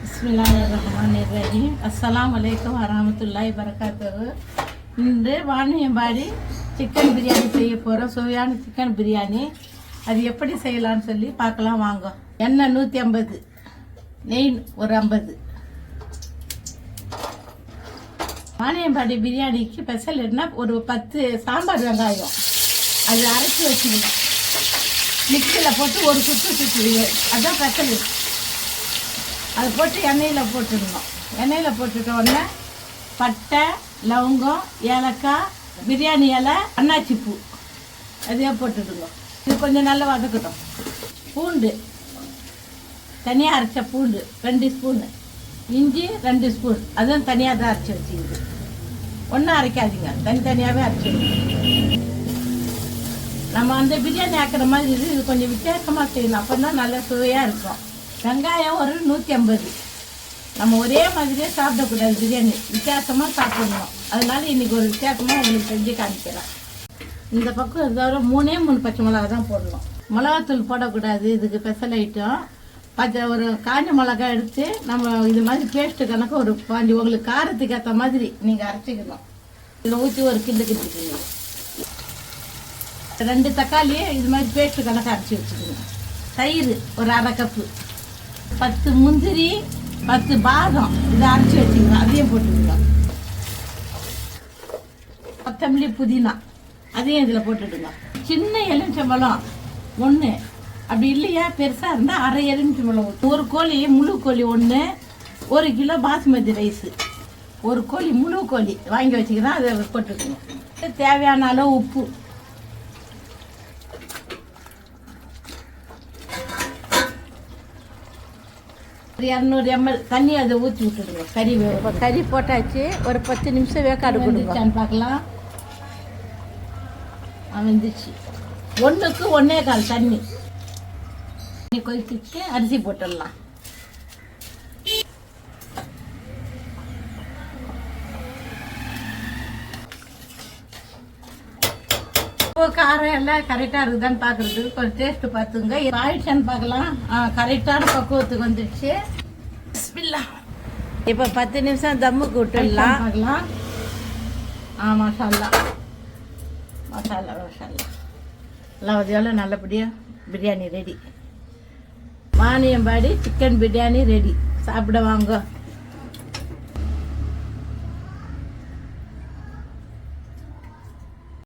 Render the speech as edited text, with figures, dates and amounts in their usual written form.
பிஸ்மில்லாஹிர்ரஹ்மானிர்ரஹீம். அஸ்ஸலாமு அலைக்கும் வரஹ்மத்துல்லாஹி வபரகாத்துஹு. இன்று வாணியம்பாடி சிக்கன் பிரியாணி செய்ய போகிறோம். சுவையான சிக்கன் பிரியாணி. அது எப்படி செய்யலாம்னு சொல்லி பார்க்கலாம் வாங்க. எண்ணெய் 150, நெய் ஒரு 50. வாணியம்பாடி பிரியாணிக்கு ஸ்பெஷல் என்ன, ஒரு 10 சாம்பார் வெங்காயம் அது அரைச்சி வச்சுக்கணும். மிக்சியில் போட்டு ஒரு சுற்று சுற்றுடுவேன். அதுதான் ஸ்பெஷல். அதை போட்டு எண்ணெயில் போட்டுடணும். எண்ணெயில் போட்டுட்ட உடனே பட்டை, லவங்கம், ஏலக்காய், பிரியாணி இலை, அன்னாச்சி பூ அதையே போட்டுடுங்க. இது கொஞ்சம் நல்லா வதக்கட்டும். பூண்டு தனியாக அரைச்ச பூண்டு 2 ஸ்பூனு, இஞ்சி 2 ஸ்பூன், அதுவும் தனியாக தான் அரைச்சி வச்சுக்கிது. ஒன்றும் அரைக்காதீங்க, தனித்தனியாகவே அரைச்சிடுங்க. நம்ம அந்த பிரியாணி ஆக்கிற மாதிரி இது கொஞ்சம் வித்தியாசமாக செய்யணும். அப்போ தான் நல்லா சுவையாக இருக்கும். வெங்காயம் ஒரு 150. நம்ம ஒரே மாதிரியே சாப்பிடக்கூடாது, பிரியாணி வித்தியாசமாக சாப்பிடணும். அதனால இன்றைக்கி ஒரு வித்தியாசமாக உங்களுக்கு செஞ்சு காமிக்கிறேன். இந்த பக்கம் தவிர 3 பச்சை மிளகா தான் போடணும். மிளகாத்தூள் போடக்கூடாது. இதுக்கு ஸ்பெஷல் ஐட்டம். ஒரு காஞ்ச மிளகா எடுத்து நம்ம இது மாதிரி பேஸ்ட்டு கணக்கு ஒரு 5 உங்களுக்கு காரத்துக்கு ஏற்ற மாதிரி நீங்கள் அரைச்சிக்கணும். இதில் ஊற்றி ஒரு கிண்டு கிண்டிக்கணும். 2 தக்காளியே இது மாதிரி பேஸ்ட்டு கணக்கு அரைச்சி வச்சுக்கணும். தயிர் ஒரு 1/2 கப்பு, 10 முந்திரி, 10 பாதம் இதை அரைச்சி வச்சுக்கணும். அதையும் போட்டுக்கணும். கொத்தமல்லி, புதினா அதையும் இதில் போட்டுடுங்க. சின்ன எலுமிச்சம்பழம் 1, அப்படி இல்லையா பெருசாக இருந்தால் 1/2 எலுமிச்சம்பழம். ஒரு கோழி, முழு கோழி 1, 1 கிலோ பாஸ்மதி ரைஸு, ஒரு கோழி முழு கோழி வாங்கி வச்சுக்கிறோம். அதை போட்டுக்கணும். தேவையான அளவு உப்பு, ஒரு 200 ml தண்ணி அதை ஊற்றி விட்டுடுங்க. கறி கறி போட்டாச்சு. ஒரு 10 நிமிஷம் வேக்காடு கொடுப்பான்னு பார்க்கலாம். வெந்துச்சு. 1க்கு 1.25 தண்ணி கொதிச்சுட்டு அரிசி போட்டுடலாம். காரம் எல்லாம் கரெக்டாக இருக்குதான்னு பார்க்குறதுக்கு கொஞ்சம் டேஸ்ட்டு பார்த்துங்க. ஆயிடுச்சான்னு பார்க்கலாம். கரெக்டான பக்குவத்துக்கு வந்துடுச்சு. இப்போ 10 நிமிஷம் தம்முக்கு விட்டுடலாம். பார்க்கலாம். மசாலா மசாலா மசாலா எல்லாம் எவ்வளோ நல்லபடியாக biryani ready. Vaniyambadi chicken biryani ready. சாப்பிட வாங்க.